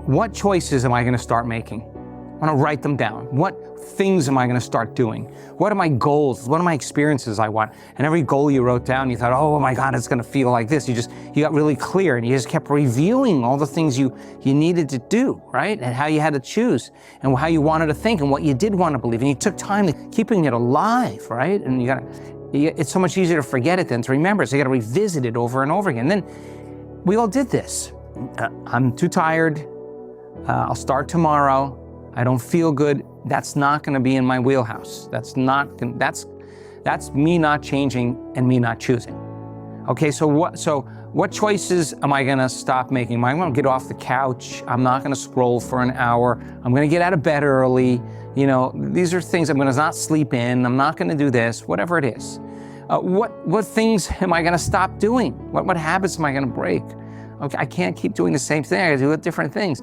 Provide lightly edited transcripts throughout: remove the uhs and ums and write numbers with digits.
what choices am I going to start making? I want to write them down. What things am I going to start doing? What are my goals? What are my experiences I want? And every goal you wrote down, you thought, oh my God, it's going to feel like this. You got really clear, and you just kept reviewing all the things you needed to do, right? And how you had to choose, and how you wanted to think, and what you did want to believe. And you took time to keeping it alive, right? And it's so much easier to forget it than to remember. So you got to revisit it over and over again. Then we all did this. I'm too tired. I'll start tomorrow. I don't feel good. That's not going to be in my wheelhouse. That's me not changing and me not choosing. Okay, so what choices am I going to stop making? I'm going to get off the couch. I'm not going to scroll for an hour. I'm going to get out of bed early. You know, these are things I'm going to not sleep in. I'm not going to do this, whatever it is. What things am I going to stop doing? What habits am I going to break? Okay, I can't keep doing the same thing. I got to do different things.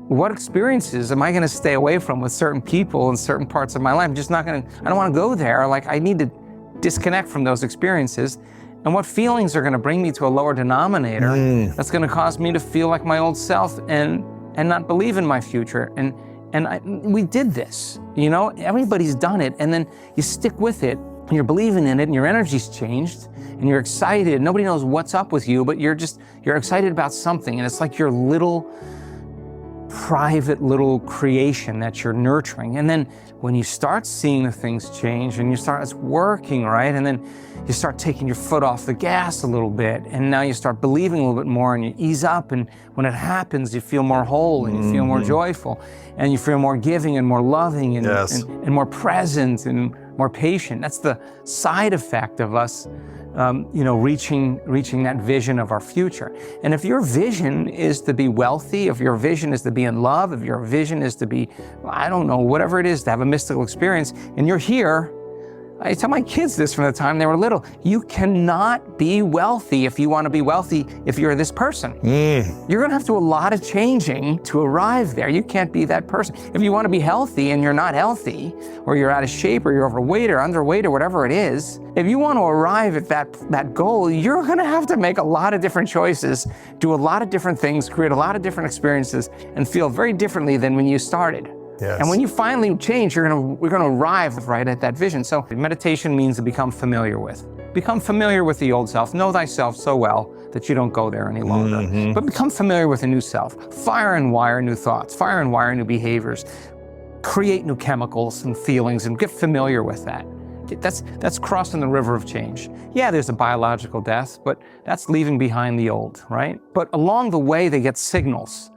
What experiences am I going to stay away from with certain people in certain parts of my life? I don't want to go there. Like, I need to disconnect from those experiences. And what feelings are going to bring me to a lower denominator that's going to cause me to feel like my old self and not believe in my future? We did this, you know, everybody's done it. And then you stick with it, and you're believing in it, and your energy's changed, and you're excited. Nobody knows what's up with you, but you're excited about something. And it's like your little private little creation that you're nurturing. And then when you start seeing the things change and it's working, right? And then you start taking your foot off the gas a little bit, and now you start believing a little bit more, and you ease up, and when it happens, you feel more whole, and you feel more joyful, and you feel more giving and more loving and, and more present and more patient. That's the side effect of us reaching that vision of our future. And if your vision is to be wealthy, if your vision is to be in love, if your vision is to be, I don't know, whatever it is, to have a mystical experience, and you're here, I tell my kids this from the time they were little, you cannot be wealthy if you want to be wealthy if you're this person. You're going to have to do a lot of changing to arrive there. You can't be that person. If you want to be healthy and you're not healthy, or you're out of shape, or you're overweight or underweight or whatever it is, if you want to arrive at that goal, you're going to have to make a lot of different choices, do a lot of different things, create a lot of different experiences, and feel very differently than when you started. Yes. And when you finally change, we're going to arrive right at that vision. So meditation means to become familiar with. Become familiar with the old self. Know thyself so well that you don't go there any longer. But become familiar with a new self. Fire and wire new thoughts. Fire and wire new behaviors. Create new chemicals and feelings, and get familiar with that. That's crossing the river of change. Yeah, there's a biological death, but that's leaving behind the old, right? But along the way, they get signals.